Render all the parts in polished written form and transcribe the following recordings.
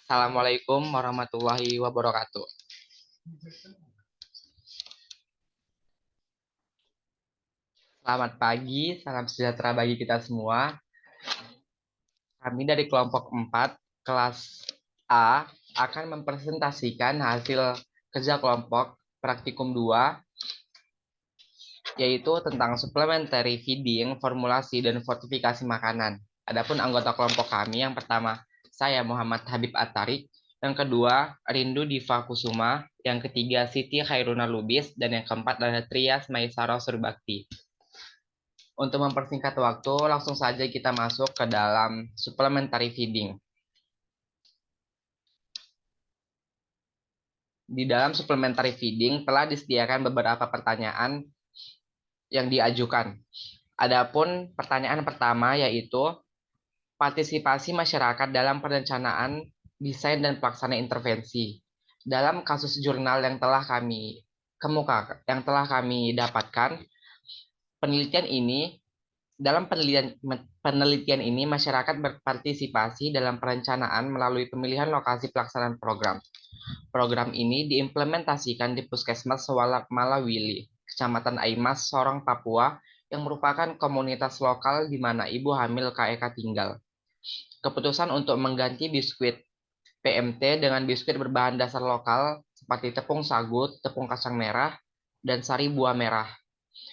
Assalamualaikum warahmatullahi wabarakatuh. Selamat pagi, salam sejahtera bagi kita semua. Kami dari kelompok 4, kelas A, akan mempresentasikan hasil kerja kelompok praktikum 2, yaitu tentang supplementary feeding, formulasi, dan fortifikasi makanan. Adapun anggota kelompok kami, yang pertama, saya Muhammad Habib Atarik, yang kedua, Rindu Diva Kusuma, yang ketiga, Siti Khairuna Lubis, dan yang keempat adalah Trias Maisaro Surbakti. Untuk mempersingkat waktu, langsung saja kita masuk ke dalam supplementary feeding. Di dalam supplementary feeding telah disediakan beberapa pertanyaan yang diajukan. Adapun pertanyaan pertama yaitu partisipasi masyarakat dalam perencanaan, desain, dan pelaksanaan intervensi. Dalam kasus jurnal yang telah kami dapatkan, penelitian ini dalam penelitian ini, masyarakat berpartisipasi dalam perencanaan melalui pemilihan lokasi pelaksanaan program. Program ini diimplementasikan di Puskesmas Malawili, Kecamatan Aimas, Sorong, Papua, yang merupakan komunitas lokal di mana ibu hamil KEK tinggal. Keputusan untuk mengganti biskuit PMT dengan biskuit berbahan dasar lokal seperti tepung sagu, tepung kacang merah, dan sari buah merah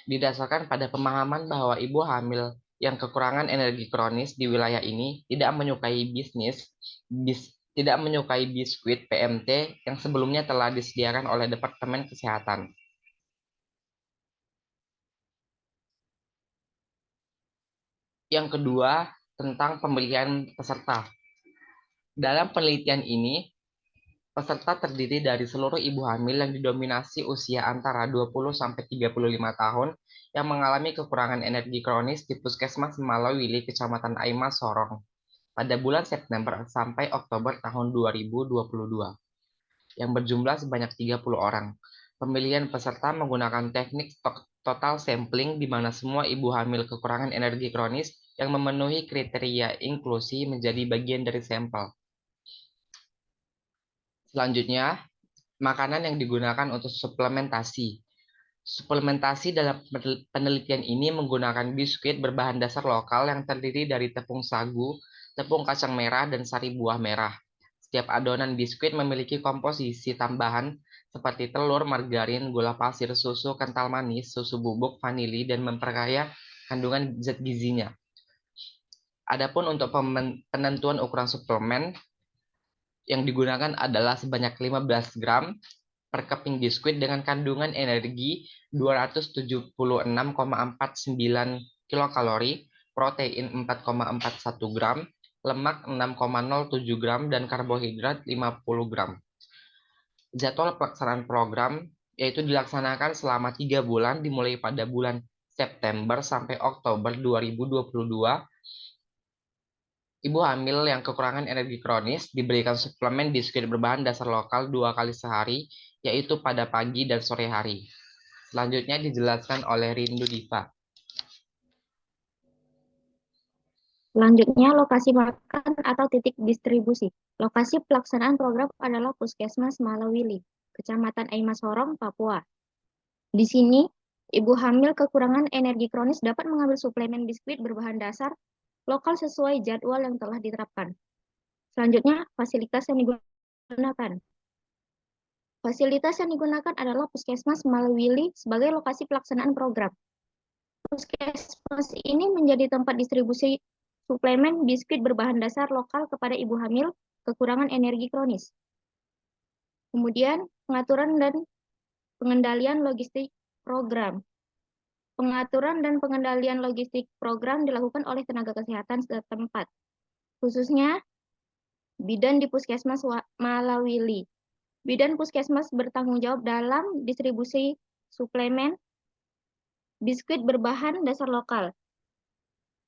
didasarkan pada pemahaman bahwa ibu hamil yang kekurangan energi kronis di wilayah ini tidak menyukai biskuit PMT yang sebelumnya telah disediakan oleh Departemen Kesehatan. Yang kedua, tentang pemilihan peserta. Dalam penelitian ini, peserta terdiri dari seluruh ibu hamil yang didominasi usia antara 20-35 tahun yang mengalami kekurangan energi kronis di Puskesmas Malawili, Kecamatan Aimas, Sorong, pada bulan September sampai Oktober tahun 2022, yang berjumlah sebanyak 30 orang. Pemilihan peserta menggunakan teknik total sampling di mana semua ibu hamil kekurangan energi kronis yang memenuhi kriteria inklusi menjadi bagian dari sampel. Selanjutnya, makanan yang digunakan untuk suplementasi. Suplementasi dalam penelitian ini menggunakan biskuit berbahan dasar lokal yang terdiri dari tepung sagu, tepung kacang merah, dan sari buah merah. Setiap adonan biskuit memiliki komposisi tambahan seperti telur, margarin, gula pasir, susu kental manis, susu bubuk, vanili, dan memperkaya kandungan zat gizinya. Adapun untuk penentuan ukuran suplemen, yang digunakan adalah sebanyak 15 gram per keping biskuit dengan kandungan energi 276,49 kilokalori, protein 4,41 gram, lemak 6,07 gram, dan karbohidrat 50 gram. Jadwal pelaksanaan program yaitu dilaksanakan selama 3 bulan dimulai pada bulan September sampai Oktober 2022. Ibu hamil yang kekurangan energi kronis diberikan suplemen biskuit berbahan dasar lokal 2 kali sehari, yaitu pada pagi dan sore hari. Selanjutnya dijelaskan oleh Rindu Diva. Selanjutnya, lokasi makan atau titik distribusi. Lokasi pelaksanaan program adalah Puskesmas Malawili, Kecamatan Aimas Sorong, Papua. Di sini, ibu hamil kekurangan energi kronis dapat mengambil suplemen biskuit berbahan dasar lokal sesuai jadwal yang telah diterapkan. Selanjutnya, fasilitas yang digunakan. Fasilitas yang digunakan adalah Puskesmas Malawili sebagai lokasi pelaksanaan program. Puskesmas ini menjadi tempat distribusi suplemen biskuit berbahan dasar lokal kepada ibu hamil kekurangan energi kronis. Kemudian, pengaturan dan pengendalian logistik program. Pengaturan dan pengendalian logistik program dilakukan oleh tenaga kesehatan setempat, khususnya bidan di Puskesmas Malawili. Bidan Puskesmas bertanggung jawab dalam distribusi suplemen biskuit berbahan dasar lokal,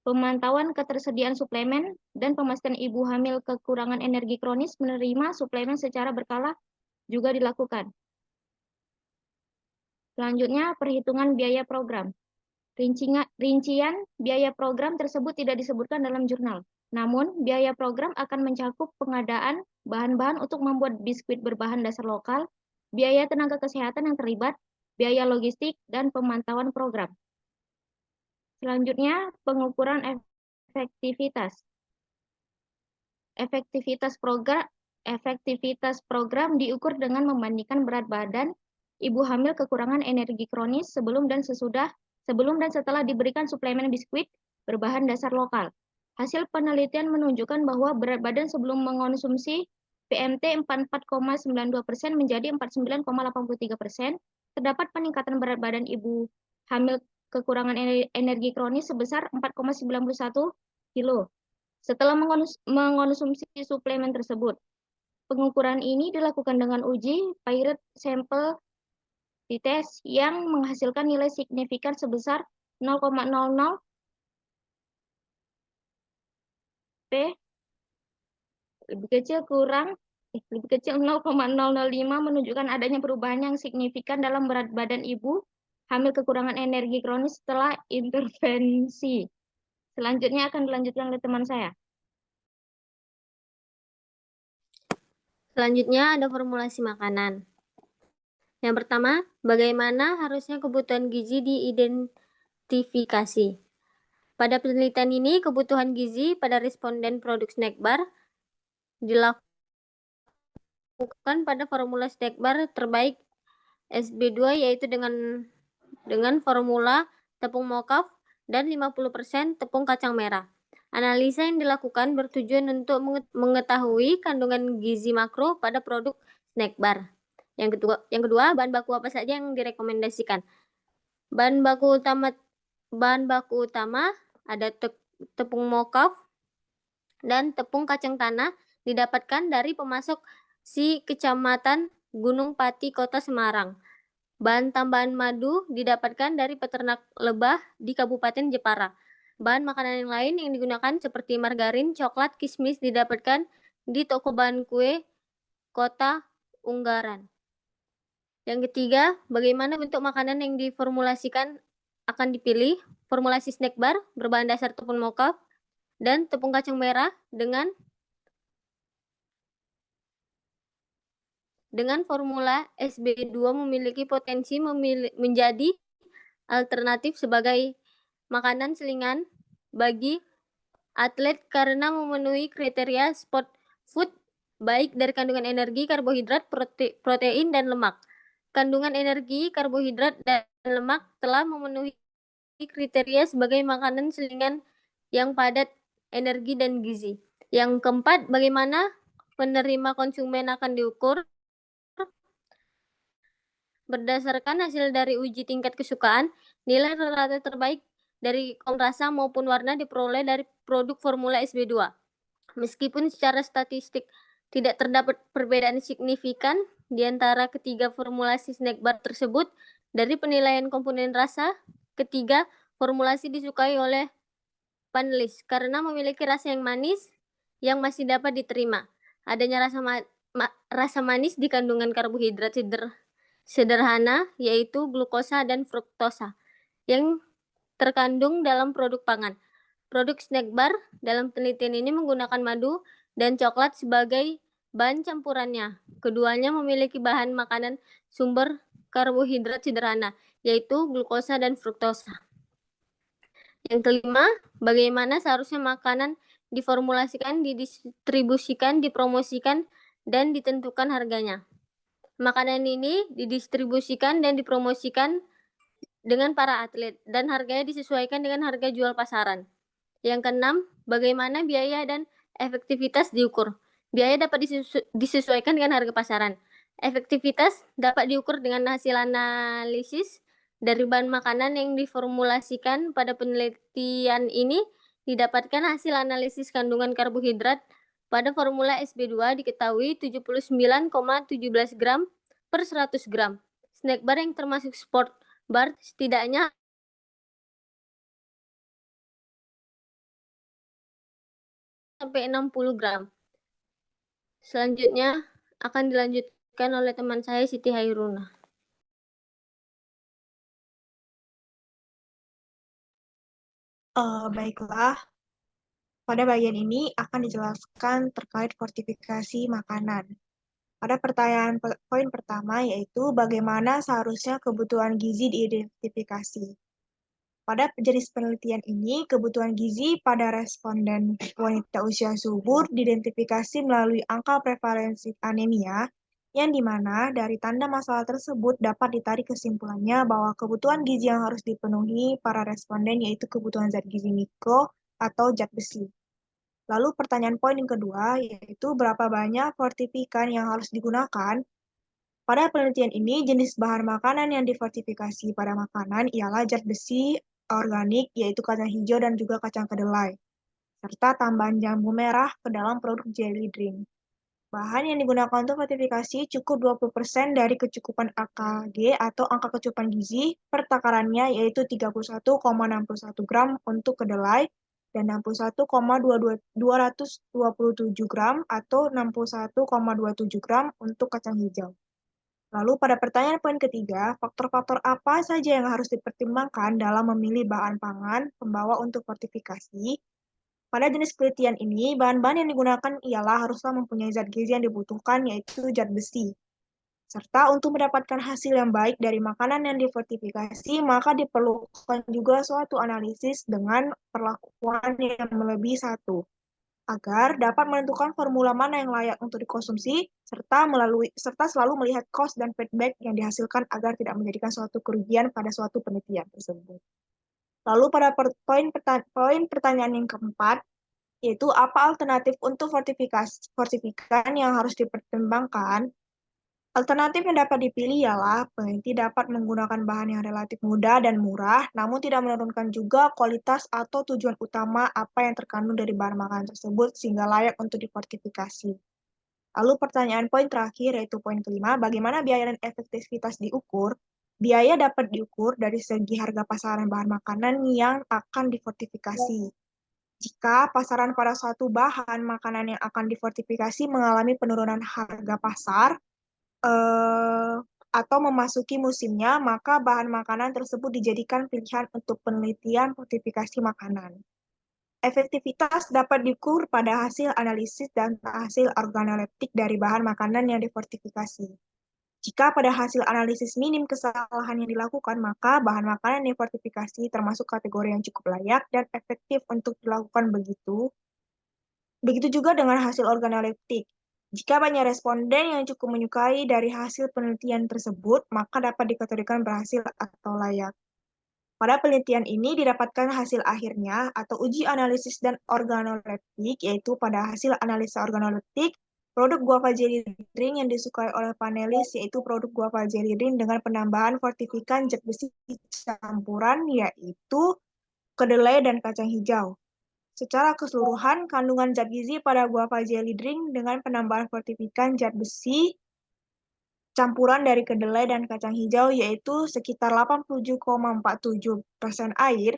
pemantauan ketersediaan suplemen, dan pemastian ibu hamil kekurangan energi kronis menerima suplemen secara berkala juga dilakukan. Selanjutnya, perhitungan biaya program. Rincian biaya program tersebut tidak disebutkan dalam jurnal. Namun, biaya program akan mencakup pengadaan bahan-bahan untuk membuat biskuit berbahan dasar lokal, biaya tenaga kesehatan yang terlibat, biaya logistik, dan pemantauan program. Selanjutnya, pengukuran efektivitas. Efektivitas program diukur dengan membandingkan berat badan ibu hamil kekurangan energi kronis sebelum dan setelah diberikan suplemen biskuit berbahan dasar lokal. Hasil penelitian menunjukkan bahwa berat badan sebelum mengonsumsi PMT 44,92% menjadi 49,83%. Terdapat peningkatan berat badan ibu hamil kekurangan energi kronis sebesar 4,91 kilo setelah mengonsumsi suplemen tersebut. Pengukuran ini dilakukan dengan uji Pirate Sample Test yang menghasilkan nilai signifikan sebesar 0,00 P lebih kecil 0,005 menunjukkan adanya perubahan yang signifikan dalam berat badan ibu hamil kekurangan energi kronis setelah intervensi. Selanjutnya akan dilanjutkan oleh teman saya. Selanjutnya ada formulasi makanan. Yang pertama, bagaimana harusnya kebutuhan gizi diidentifikasi. Pada penelitian ini, kebutuhan gizi pada responden produk snack bar dilakukan pada formula snack bar terbaik SB2 yaitu dengan formula tepung mocaf dan 50% tepung kacang merah. Analisa yang dilakukan bertujuan untuk mengetahui kandungan gizi makro pada produk snack bar. Yang kedua, bahan baku apa saja yang direkomendasikan? Bahan baku utama ada tepung mocaf dan tepung kacang tanah didapatkan dari pemasok Kecamatan Gunung Pati, Kota Semarang. Bahan tambahan madu didapatkan dari peternak lebah di Kabupaten Jepara. Bahan makanan yang lain yang digunakan seperti margarin, coklat, kismis didapatkan di toko bahan kue Kota Unggaran. Yang ketiga, bagaimana bentuk makanan yang diformulasikan akan dipilih? Formulasi snack bar berbahan dasar tepung mocaf dan tepung kacang merah dengan formula SB2 memiliki potensi menjadi alternatif sebagai makanan selingan bagi atlet karena memenuhi kriteria sport food baik dari kandungan energi, karbohidrat, protein, dan lemak. Kandungan energi, karbohidrat, dan lemak telah memenuhi kriteria sebagai makanan selingan yang padat energi dan gizi. Yang keempat, bagaimana penerima konsumen akan diukur? Berdasarkan hasil dari uji tingkat kesukaan, nilai rata terbaik dari rasa maupun warna diperoleh dari produk formula SB2. Meskipun secara statistik tidak terdapat perbedaan signifikan di antara ketiga formulasi snack bar tersebut, dari penilaian komponen rasa, ketiga formulasi disukai oleh panelis karena memiliki rasa yang manis yang masih dapat diterima. Adanya rasa manis di kandungan karbohidrat sederhana yaitu glukosa dan fruktosa yang terkandung dalam produk pangan. Produk snack bar dalam penelitian ini menggunakan madu dan coklat sebagai bahan campurannya. Keduanya memiliki bahan makanan sumber karbohidrat sederhana yaitu glukosa dan fruktosa. Yang kelima, bagaimana seharusnya makanan diformulasikan, didistribusikan, dipromosikan, dan ditentukan harganya. Makanan ini didistribusikan dan dipromosikan dengan para atlet dan harganya disesuaikan dengan harga jual pasaran. Yang keenam, bagaimana biaya dan efektivitas diukur. Biaya dapat disesuaikan dengan harga pasaran. Efektivitas dapat diukur dengan hasil analisis dari bahan makanan yang diformulasikan. Pada penelitian ini didapatkan hasil analisis kandungan karbohidrat pada formula SB2 diketahui 79,17 gram per 100 gram. Snack bar yang termasuk sport bar setidaknya sampai 60 gram. Selanjutnya akan dilanjutkan oleh teman saya Siti Hairuna. Baiklah, pada bagian ini akan dijelaskan terkait fortifikasi makanan. Pada poin pertama yaitu bagaimana seharusnya kebutuhan gizi diidentifikasi. Pada jenis penelitian ini, kebutuhan gizi pada responden wanita usia subur diidentifikasi melalui angka prevalensi anemia, yang dimana dari tanda masalah tersebut dapat ditarik kesimpulannya bahwa kebutuhan gizi yang harus dipenuhi para responden yaitu kebutuhan zat gizi mikro atau zat besi. Lalu pertanyaan poin yang kedua, yaitu berapa banyak fortifikan yang harus digunakan. Pada penelitian ini, jenis bahan makanan yang difortifikasi pada makanan ialah zat besi organik, yaitu kacang hijau dan juga kacang kedelai, serta tambahan jambu merah ke dalam produk jelly drink. Bahan yang digunakan untuk fortifikasi cukup 20% dari kecukupan AKG atau angka kecukupan gizi per takarannya, yaitu 31,61 gram untuk kedelai, dan 61,227 gram atau 61,27 gram untuk kacang hijau. Lalu pada pertanyaan poin ketiga, faktor-faktor apa saja yang harus dipertimbangkan dalam memilih bahan pangan pembawa untuk fortifikasi? Pada jenis penelitian ini, bahan-bahan yang digunakan ialah haruslah mempunyai zat gizi yang dibutuhkan, yaitu zat besi. Serta untuk mendapatkan hasil yang baik dari makanan yang difortifikasi, maka diperlukan juga suatu analisis dengan perlakuan yang melebihi satu, agar dapat menentukan formula mana yang layak untuk dikonsumsi, serta selalu melihat cost dan feedback yang dihasilkan agar tidak menjadikan suatu kerugian pada suatu penelitian tersebut. Lalu pada poin pertanyaan yang keempat, yaitu apa alternatif untuk fortifikan yang harus dipertimbangkan. Alternatif yang dapat dipilih ialah peneliti dapat menggunakan bahan yang relatif mudah dan murah, namun tidak menurunkan juga kualitas atau tujuan utama apa yang terkandung dari bahan makanan tersebut sehingga layak untuk difortifikasi. Lalu pertanyaan poin terakhir yaitu poin kelima, bagaimana biaya dan efektivitas diukur? Biaya dapat diukur dari segi harga pasaran bahan makanan yang akan difortifikasi. Jika pasaran pada suatu bahan makanan yang akan difortifikasi mengalami penurunan harga pasar, atau memasuki musimnya, maka bahan makanan tersebut dijadikan pilihan untuk penelitian fortifikasi makanan. Efektivitas dapat diukur pada hasil analisis dan hasil organoleptik dari bahan makanan yang difortifikasi. Jika pada hasil analisis minim kesalahan yang dilakukan, maka bahan makanan yang difortifikasi termasuk kategori yang cukup layak dan efektif untuk dilakukan begitu. Begitu juga dengan hasil organoleptik. Jika banyak responden yang cukup menyukai dari hasil penelitian tersebut, maka dapat dikategorikan berhasil atau layak. Pada penelitian ini didapatkan hasil akhirnya atau uji analisis dan organoleptik, yaitu pada hasil analisa organoleptik, produk guava jelly drink yang disukai oleh panelis yaitu produk guava jelly drink dengan penambahan fortifikan zat besi campuran yaitu kedelai dan kacang hijau. Secara keseluruhan, kandungan zat gizi pada guava jelly drink dengan penambahan fortifikan zat besi campuran dari kedelai dan kacang hijau yaitu sekitar 87,47% air,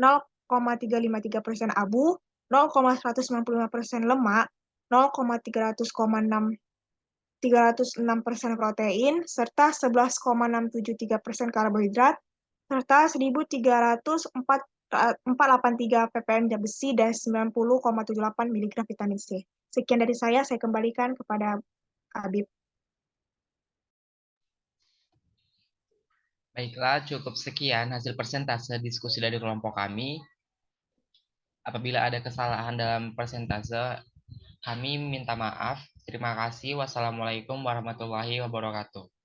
0,353% abu, 0,195% lemak, 0,306% protein, serta 11,673% karbohidrat, serta 1.483 ppm zat besi dan 90,78 mg vitamin C. Sekian dari saya kembalikan kepada Habib. Baiklah, cukup sekian hasil persentase diskusi dari kelompok kami. Apabila ada kesalahan dalam persentase, kami minta maaf. Terima kasih. Wassalamualaikum warahmatullahi wabarakatuh.